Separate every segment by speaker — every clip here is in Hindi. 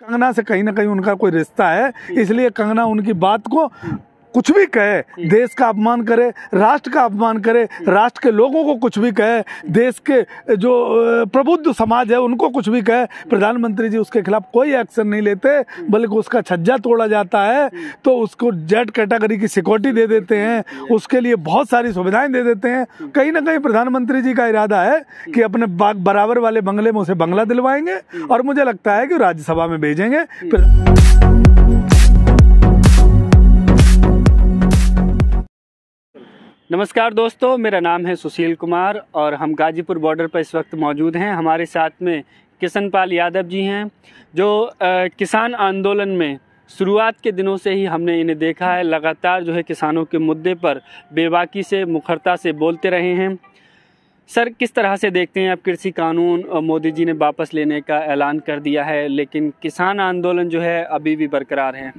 Speaker 1: कंगना से कहीं ना कहीं उनका कोई रिश्ता है, इसलिए कंगना उनकी बात को कुछ भी कहे, देश का अपमान करे, राष्ट्र का अपमान करे, राष्ट्र के लोगों को कुछ भी कहे, देश के जो प्रबुद्ध समाज है उनको कुछ भी कहे, प्रधानमंत्री जी उसके खिलाफ कोई एक्शन नहीं लेते, बल्कि उसका छज्जा तोड़ा जाता है तो उसको जेड कैटेगरी की सिक्योरिटी दे देते हैं, उसके लिए बहुत सारी सुविधाएं दे देते हैं। कहीं ना कहीं प्रधानमंत्री जी का इरादा है कि अपने बराबर वाले बंगले में उसे बंगला दिलवाएंगे और मुझे लगता है कि राज्यसभा में भेजेंगे।
Speaker 2: नमस्कार दोस्तों, मेरा नाम है सुशील कुमार और हम गाजीपुर बॉर्डर पर इस वक्त मौजूद हैं। हमारे साथ में किशनपाल यादव जी हैं जो किसान आंदोलन में शुरुआत के दिनों से ही हमने इन्हें देखा है, लगातार जो है किसानों के मुद्दे पर बेबाकी से, मुखरता से बोलते रहे हैं। सर, किस तरह से देखते हैं आप कृषि कानून मोदी जी ने वापस लेने का ऐलान कर दिया है, लेकिन किसान आंदोलन जो है अभी भी बरकरार है,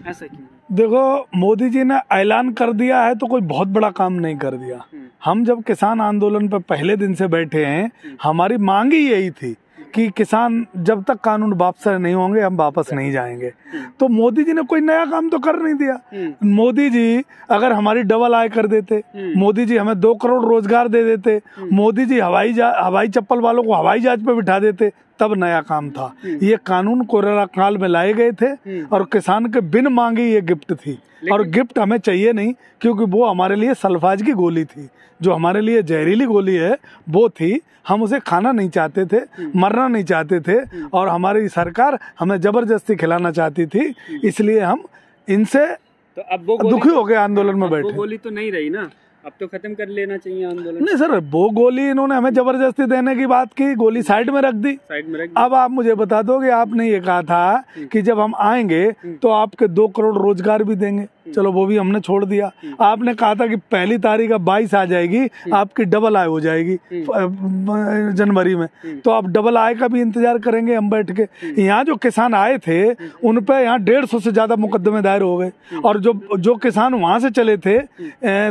Speaker 2: ऐसा क्यों?
Speaker 1: देखो, मोदी जी ने ऐलान कर दिया है तो कोई बहुत बड़ा काम नहीं कर दिया। हम जब किसान आंदोलन पर पहले दिन से बैठे हैं, हमारी मांग ही यही थी कि किसान जब तक कानून वापस नहीं होंगे हम वापस नहीं जाएंगे। तो मोदी जी ने कोई नया काम तो कर नहीं दिया। मोदी जी अगर हमारी डबल आय कर देते, मोदी जी हमें 2 करोड़ रोजगार दे देते, मोदी जी हवाई चप्पल वालों को हवाई जहाज पे बिठा देते, तब नया काम था। ये कानून कोरोना काल में लाए गए थे और किसान के बिन मांगे ये गिफ्ट थी, और गिफ्ट हमें चाहिए नहीं क्योंकि वो हमारे लिए सल्फाज की गोली थी, जो हमारे लिए जहरीली गोली है वो थी। हम उसे खाना नहीं चाहते थे, मरना नहीं चाहते थे, और हमारी सरकार हमें जबरदस्ती खिलाना चाहती थी, इसलिए हम इनसे
Speaker 2: तो अब वो
Speaker 1: दुखी हो गए आंदोलन में बैठे।
Speaker 2: वो गोली तो नहीं रही ना, अब तो खत्म कर लेना चाहिए आंदोलन।
Speaker 1: नहीं सर, वो गोली इन्होंने हमें जबरदस्ती देने की बात की, गोली साइड में रख दी। अब आप मुझे बता दो कि आपने ये कहा था कि जब हम आएंगे तो आपके 2 करोड़ रोजगार भी देंगे, चलो वो भी हमने छोड़ दिया। आपने कहा था कि पहली तारीख 22 आ जाएगी, आपकी डबल आय हो जाएगी जनवरी में, तो आप डबल आय का भी इंतजार करेंगे हम बैठ के। यहाँ जो किसान आए थे उन पे यहाँ 150 से ज्यादा मुकदमे दायर हो गए, और जो किसान वहां से चले थे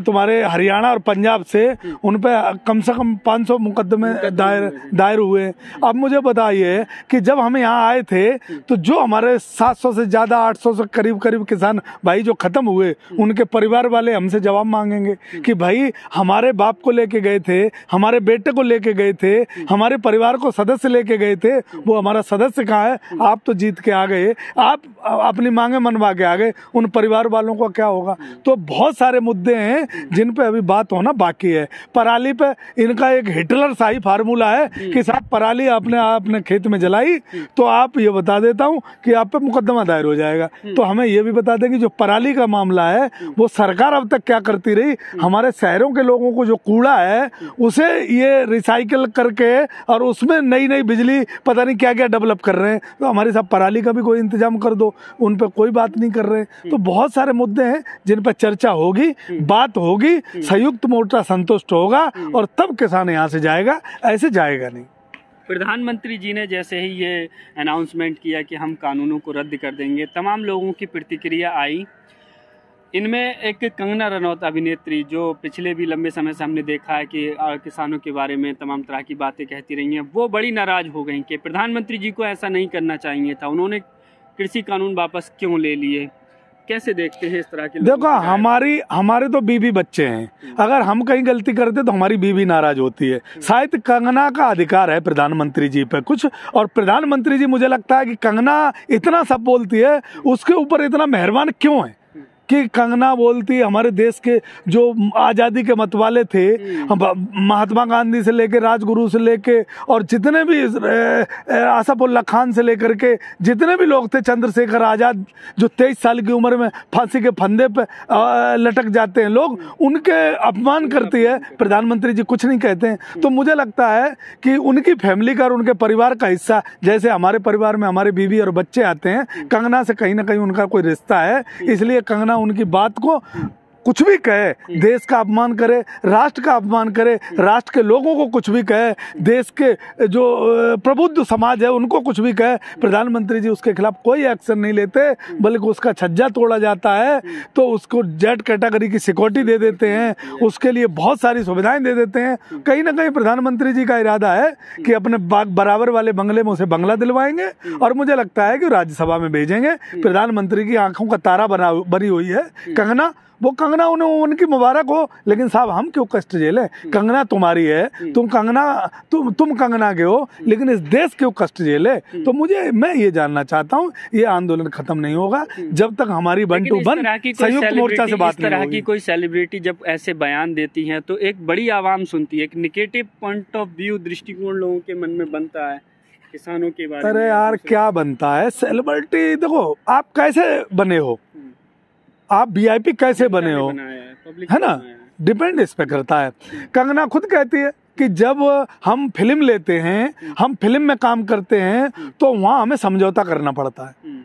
Speaker 1: तुम्हारे हरियाणा और पंजाब से, उन पे कम से कम 500 मुकदमे दायर हुए। अब मुझे बताइए कि जब हम यहाँ आए थे तो जो हमारे 700 से ज्यादा 800 से करीब किसान भाई जो खत्म हुए, उनके परिवार वाले हमसे जवाब मांगेंगे कि भाई हमारे बाप को लेके गए थे, हमारे बेटे को लेके गए थे, हमारे परिवार को सदस्य लेके गए थे, वो हमारा सदस्य कहाँ है? आप तो जीत के आ गए, आप अपनी मांगे मनवा के आ गए, उन परिवार वालों का क्या होगा? तो बहुत सारे मुद्दे हैं जिन पे अभी बात होना बाकी है। पराली पे इनका एक हिटलर शाही फार्मूला है कि साहब पराली आपने खेत में जलाई तो आप ये बता देता हूँ कि आप पे मुकदमा दायर हो जाएगा। तो हमें ये भी बता दें कि जो पराली का मामला है वो सरकार अब तक क्या करती रही? हमारे शहरों के लोगों को जो कूड़ा है उसे ये रिसाइकिल करके और उसमें नई बिजली पता नहीं क्या क्या डेवलप कर रहे हैं। तो हमारे साथ पराली का भी कोई इंतजाम कर दो, उन पर कोई बात नहीं कर रहे। तो बहुत सारे मुद्दे हैं जिन पर चर्चा होगी, बात होगी, संयुक्त मोर्चा संतुष्ट होगा और तब किसान यहाँ से जाएगा, ऐसे जाएगा नहीं।
Speaker 2: प्रधानमंत्री जी ने जैसे ही ये अनाउंसमेंट किया कि हम कानूनों को रद्द कर देंगे, तमाम लोगों की प्रतिक्रिया आई। इनमें एक कंगना रनौत अभिनेत्री, जो पिछले भी लंबे समय से हमने देखा है कि किसानों के बारे में तमाम तरह की बातें कहती रही हैं, वो बड़ी नाराज हो गई कि प्रधानमंत्री जी को ऐसा नहीं करना चाहिए था, उन्होंने कृषि कानून वापस क्यों ले लिए। कैसे देखते हैं इस तरह के?
Speaker 1: देखो, हमारे तो बीवी बच्चे हैं, अगर हम कहीं गलती करते तो हमारी बीवी नाराज होती है। शायद कंगना का अधिकार है प्रधानमंत्री जी पे कुछ, और प्रधानमंत्री जी मुझे लगता है कि कंगना इतना सब बोलती है, उसके ऊपर इतना मेहरबान क्यों है कि कंगना बोलती हमारे देश के जो आज़ादी के मतवाले थे, महात्मा गांधी से लेके राजगुरु से लेके और जितने भी आसफुल्ला खान से लेकर के जितने भी लोग थे, चंद्रशेखर आज़ाद जो 23 साल की उम्र में फांसी के फंदे पे लटक जाते हैं लोग, उनके अपमान करती है, प्रधानमंत्री जी कुछ नहीं कहते हैं। तो मुझे लगता है कि उनकी फैमिली का और उनके परिवार का हिस्सा, जैसे हमारे परिवार में हमारे बीवी और बच्चे आते हैं, कंगना से कहीं ना कहीं उनका कोई रिश्ता है, इसलिए कंगना उनकी बात को कुछ भी कहे, देश का अपमान करे, राष्ट्र का अपमान करे, राष्ट्र के लोगों को कुछ भी कहे, देश के जो प्रबुद्ध समाज है उनको कुछ भी कहे, प्रधानमंत्री जी उसके खिलाफ कोई एक्शन नहीं लेते, बल्कि उसका छज्जा तोड़ा जाता है तो उसको जेड कैटेगरी की सिक्योरिटी दे देते हैं, उसके लिए बहुत सारी सुविधाएं दे देते हैं। कहीं ना कहीं प्रधानमंत्री जी का इरादा है कि अपने बराबर वाले बंगले में उसे बंगला दिलवाएंगे और मुझे लगता है कि राज्यसभा में भेजेंगे। प्रधानमंत्री की आंखों का तारा बनी हुई है कंगना, वो कंगना उन्हें उनकी मुबारक हो, लेकिन साहब हम क्यों कष्ट झेलें? कंगना तुम्हारी है, तुम कंगना के हो, लेकिन इस देश क्यों कष्ट झेले? तो मैं ये जानना चाहता हूँ, ये आंदोलन खत्म नहीं होगा जब तक हमारी वन टू वन संयुक्त मोर्चा से बात नहीं होगी।
Speaker 2: इस तरह की कोई सेलिब्रिटी जब ऐसे बयान देती है तो एक बड़ी आवाम सुनती है, एक निगेटिव पॉइंट ऑफ व्यू दृष्टिकोण लोगों के मन में बनता है किसानों के बारे में।
Speaker 1: अरे यार क्या बनता है सेलिब्रिटी? देखो आप कैसे बने हो, आप वीआईपी कैसे बने हो, है ना, डिपेंड इस पे करता है। कंगना खुद कहती है कि जब हम फिल्म लेते हैं, हम फिल्म में काम करते हैं तो वहाँ हमें समझौता करना पड़ता है।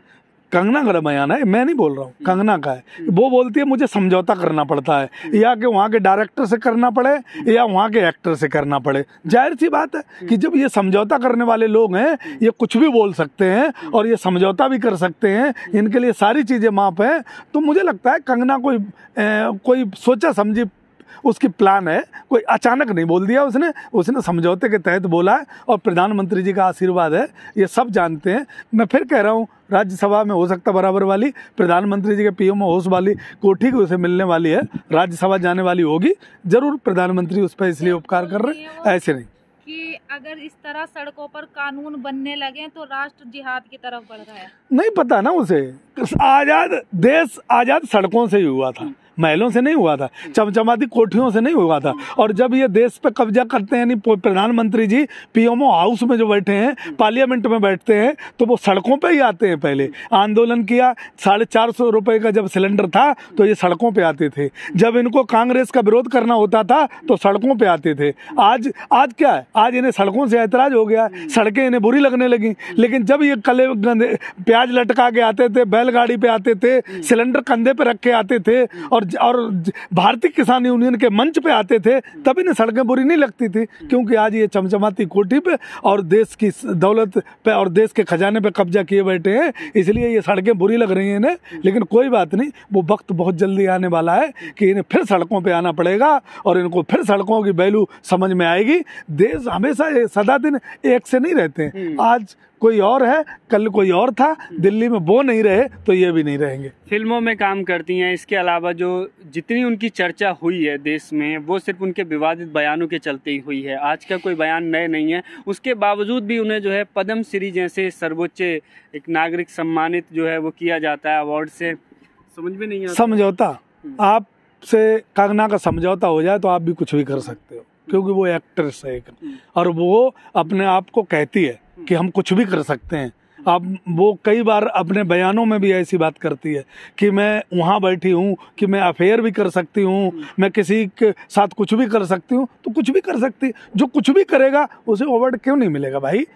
Speaker 1: कंगना का बयान है, मैं नहीं बोल रहा हूँ, कंगना का है। वो बोलती है मुझे समझौता करना पड़ता है, या कि वहाँ के डायरेक्टर से करना पड़े या वहाँ के एक्टर से करना पड़े। जाहिर सी बात है कि जब ये समझौता करने वाले लोग हैं, ये कुछ भी बोल सकते हैं और ये समझौता भी कर सकते हैं, इनके लिए सारी चीज़ें माफ हैं। तो मुझे लगता है कंगना कोई सोचा समझी उसकी प्लान है, कोई अचानक नहीं बोल दिया उसने समझौते के तहत बोला है और प्रधानमंत्री जी का आशीर्वाद है, ये सब जानते हैं। मैं फिर कह रहा हूँ राज्यसभा में हो सकता बराबर वाली, प्रधानमंत्री जी के पीएम हाउस वाली कोठी की उसे मिलने वाली है, राज्यसभा जाने वाली होगी जरूर। प्रधानमंत्री उस पर इसलिए उपकार कर रहे हैं, ऐसे नहीं
Speaker 3: कि अगर इस तरह सड़कों पर कानून बनने लगे तो राष्ट्र जिहाद की तरफ बढ़ रहा है।
Speaker 1: नहीं पता ना उसे, देश आजाद सड़कों से ही हुआ था, महलों से नहीं हुआ था, चमचमाती कोठियों से नहीं हुआ था। और जब ये देश पे कब्जा करते हैं, यानी प्रधानमंत्री जी पीएमओ हाउस में जो बैठे हैं, पार्लियामेंट में बैठते हैं, तो वो सड़कों पे ही आते हैं। पहले आंदोलन किया, 450 रुपए का जब सिलेंडर था तो ये सड़कों पे आते थे। जब इनको कांग्रेस का विरोध करना होता था तो सड़कों पे आते थे। आज क्या है, आज इन्हें सड़कों से ऐतराज हो गया, सड़कें इन्हें बुरी लगने लगी। लेकिन जब ये कले प्याज लटका के आते थे, बैलगाड़ी पे आते थे, सिलेंडर कंधे पे रख के आते थे और भारतीय किसान यूनियन के मंच पे आते थे, तब इन्हें सड़कें बुरी नहीं लगती थी, क्योंकि आज ये चमचमाती कोठी पे और देश की दौलत पे और देश के खजाने पे कब्जा किए बैठे हैं, इसलिए ये सड़कें बुरी लग रही हैं इन्हें। लेकिन कोई बात नहीं, वो वक्त बहुत जल्दी आने वाला है कि इन्हें फिर सड़कों पे आना पड़ेगा और इनको फिर सड़कों की वैल्यू समझ में आएगी। देश हमेशा सदा दिन एक से नहीं रहते हैं, आज कोई और है, कल कोई और था। दिल्ली में वो नहीं रहे तो ये भी नहीं रहेंगे।
Speaker 2: फिल्मों में काम करती हैं, इसके अलावा जो जितनी उनकी चर्चा हुई है देश में, वो सिर्फ उनके विवादित बयानों के चलते ही हुई है। आज का कोई बयान नए नहीं है, उसके बावजूद भी उन्हें जो है पद्म श्री जैसे सर्वोच्च एक नागरिक सम्मानित जो है वो किया जाता है अवार्ड से। समझ में नहीं आता। समझौता
Speaker 1: आपसे कंगना का समझौता हो जाए तो आप भी कुछ भी कर सकते हो, क्योंकि वो एक्ट्रेस है और वो अपने आप को कहती है कि हम कुछ भी कर सकते हैं। अब वो कई बार अपने बयानों में भी ऐसी बात करती है कि मैं वहाँ बैठी हूँ, कि मैं अफेयर भी कर सकती हूँ, मैं किसी के साथ कुछ भी कर सकती हूँ। तो कुछ भी कर सकती, जो कुछ भी करेगा उसे अवार्ड क्यों नहीं मिलेगा भाई?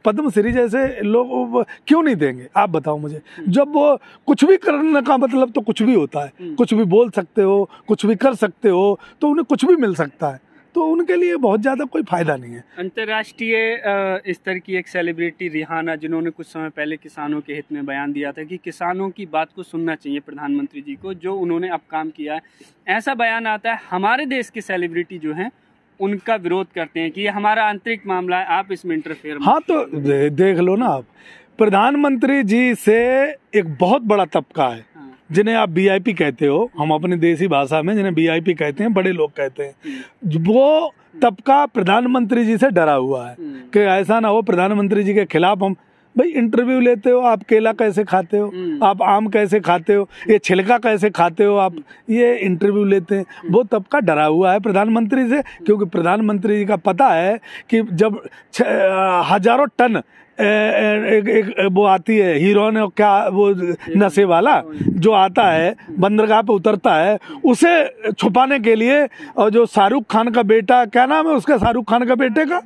Speaker 1: पद्म श्री जैसे लोग क्यों नहीं देंगे? आप बताओ मुझे। जब वो कुछ भी करने का मतलब तो कुछ भी होता है, कुछ भी बोल सकते हो, कुछ भी कर सकते हो, तो उन्हें कुछ भी मिल सकता है, तो उनके लिए बहुत ज़्यादा कोई फायदा नहीं है।
Speaker 2: अंतर्राष्ट्रीय स्तर की एक सेलिब्रिटी रिहाना, जिन्होंने कुछ समय पहले किसानों के हित में बयान दिया था कि किसानों की बात को सुनना चाहिए प्रधानमंत्री जी को, जो उन्होंने अब काम किया है, ऐसा बयान आता है। हमारे देश के सेलिब्रिटी जो हैं उनका विरोध करते हैं कि ये हमारा आंतरिक मामला है, आप इसमें इंटरफेयर।
Speaker 1: हाँ तो देख लो ना आप, प्रधानमंत्री जी से एक बहुत बड़ा तबका है जिन्हें आप वीआईपी कहते हो, हम अपनी देसी भाषा में जिन्हें वीआईपी कहते हैं, बड़े लोग कहते हैं, वो तबका प्रधानमंत्री जी से डरा हुआ है कि ऐसा ना हो प्रधानमंत्री जी के खिलाफ हम। भाई इंटरव्यू लेते हो आप, केला कैसे खाते हो आप, आम कैसे खाते हो, ये छिलका कैसे खाते हो आप, ये इंटरव्यू लेते हैं। वो तबका डरा हुआ है प्रधानमंत्री से, क्योंकि प्रधानमंत्री जी का पता है कि जब हजारों टन एक वो आती है हीरोइन, क्या वो नशे वाला जो आता है बंदरगाह पे उतरता है, उसे छुपाने के लिए, और जो शाहरुख खान का बेटा, क्या नाम है उसका, शाहरुख खान का बेटे का,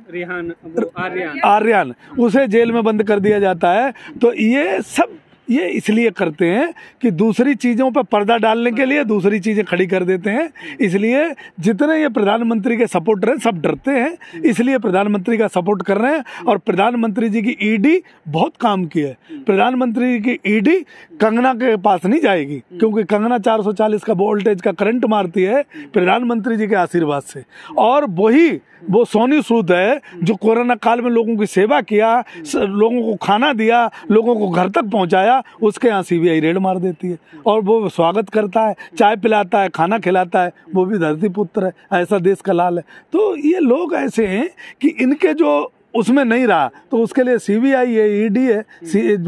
Speaker 2: आर्यन,
Speaker 1: उसे जेल में बंद कर दिया जाता है। तो ये सब ये इसलिए करते हैं कि दूसरी चीज़ों पर पर्दा डालने के लिए दूसरी चीज़ें खड़ी कर देते हैं। इसलिए जितने ये प्रधानमंत्री के सपोर्टर हैं सब डरते हैं, इसलिए प्रधानमंत्री का सपोर्ट कर रहे हैं। और प्रधानमंत्री जी की ईडी बहुत काम की है। प्रधानमंत्री की ईडी कंगना के पास नहीं जाएगी, क्योंकि कंगना 440 का वोल्टेज का करंट मारती है प्रधानमंत्री जी के आशीर्वाद से। और वो सोनी सूद है जो कोरोना काल में लोगों की सेवा किया, लोगों को खाना दिया, लोगों को घर तक पहुंचाया, उसके यहाँ सीबीआई रेड मार देती है। और वो स्वागत करता है, चाय पिलाता है, खाना खिलाता है, वो भी धरती पुत्र है, ऐसा देश का लाल है। तो ये लोग ऐसे हैं कि इनके जो उसमें नहीं रहा तो उसके लिए सीबीआई है, ईडी है,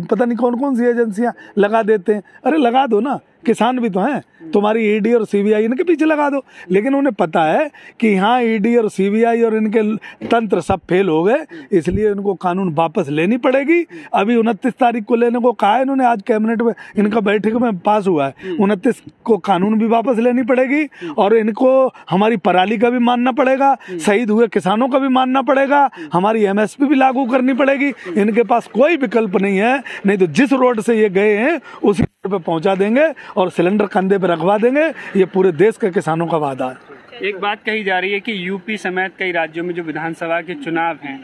Speaker 1: पता नहीं कौन कौन सी एजेंसियां लगा देते हैं। अरे लगा दो ना, किसान भी तो हैं, तुम्हारी ईडी और सीबीआई इनके पीछे लगा दो। लेकिन उन्हें पता है कि यहाँ ईडी और सीबीआई और इनके तंत्र सब फेल हो गए, इसलिए इनको कानून वापस लेनी पड़ेगी। अभी 29 तारीख को लेने को कहा है इन्होंने, आज कैबिनेट में इनका बैठक में पास हुआ है। 29 को कानून भी वापस लेनी पड़ेगी और इनको हमारी पराली का भी मानना पड़ेगा, शहीद हुए किसानों का भी मानना पड़ेगा, हमारी एमएसपी भी लागू करनी पड़ेगी। इनके पास कोई विकल्प नहीं है, नहीं तो जिस रोड से ये गए हैं उसी रोड पे पहुंचा देंगे और सिलेंडर कंधे पे रखवा देंगे। ये पूरे देश के किसानों का वादा है।
Speaker 2: एक बात कही जा रही है कि यूपी समेत कई राज्यों में जो विधानसभा के चुनाव हैं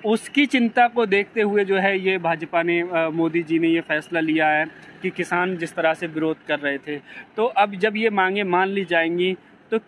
Speaker 2: उसकी चिंता को देखते हुए जो है ये भाजपा ने, मोदी जी ने ये फैसला लिया है कि किसान जिस तरह से विरोध कर रहे थे, तो अब जब ये मांगे मान ली जाएंगी तो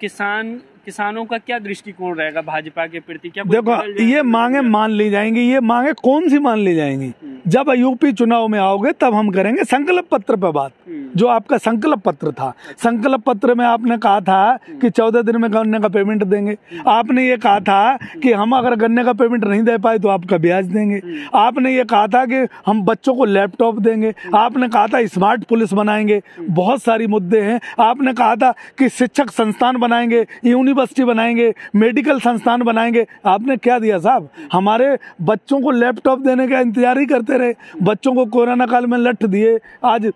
Speaker 2: किसानों का क्या दृष्टिकोण रहेगा भाजपा के प्रति? क्या
Speaker 1: देखो, ये मांगे मान ली जाएंगी, ये मांगे कौन सी मान ली जाएंगी? जब यूपी चुनाव में आओगे तब हम करेंगे संकल्प पत्र पे बात। जो आपका संकल्प पत्र था, संकल्प पत्र में आपने कहा था कि 14 दिन में गन्ने का पेमेंट देंगे। आपने ये कहा था कि हम अगर गन्ने का पेमेंट नहीं दे पाए तो आपका ब्याज देंगे। आपने ये कहा था कि हम बच्चों को लैपटॉप देंगे। आपने कहा था स्मार्ट पुलिस बनाएंगे। बहुत सारी मुद्दे हैं। आपने कहा था कि शिक्षक संस्थान बनाएंगे, यूनिवर्सिटी बनाएंगे, मेडिकल संस्थान बनाएंगे। आपने क्या दिया साहब? हमारे बच्चों को लैपटॉप देने का इंतजार ही करते रहे, बच्चों को कोरोना काल में लठ दिए। आज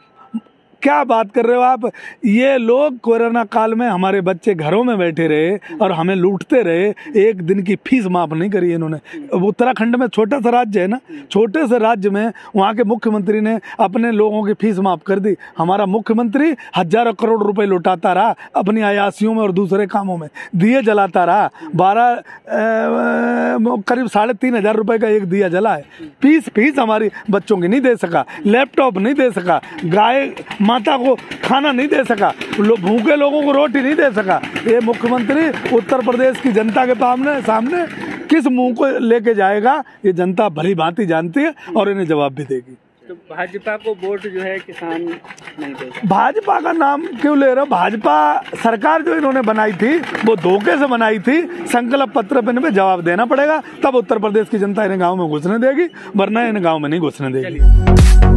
Speaker 1: क्या बात कर रहे हो आप? ये लोग कोरोना काल में हमारे बच्चे घरों में बैठे रहे और हमें लूटते रहे, एक दिन की फीस माफ नहीं करी इन्होंने। उत्तराखंड में छोटा सा राज्य है ना, छोटे से राज्य में वहाँ के मुख्यमंत्री ने अपने लोगों की फीस माफ कर दी। हमारा मुख्यमंत्री हजारों करोड़ रुपए लुटाता रहा अपनी अयासियों में और दूसरे कामों में, दिए जलाता रहा। करीब 3,500 रुपए का एक दिया जला है। फीस हमारी बच्चों की नहीं दे सका, लैपटॉप नहीं दे सका, गाय माता को खाना नहीं दे सका, भूखे लोगों को रोटी नहीं दे सका। ये मुख्यमंत्री उत्तर प्रदेश की जनता के सामने किस मुंह को लेके जाएगा, ये जनता भली भांति जानती है और इन्हें जवाब भी देगी।
Speaker 2: तो भाजपा को वोट जो है किसान नहीं देगा।
Speaker 1: भाजपा का नाम क्यों ले रहे हो? भाजपा सरकार जो इन्होंने बनाई थी वो धोखे से बनाई थी। संकल्प पत्र पे इन्हें जवाब देना पड़ेगा, तब उत्तर प्रदेश की जनता इन्हें गाँव में घुसने देगी, वरना इन्हें गाँव में नहीं घुसने देगी।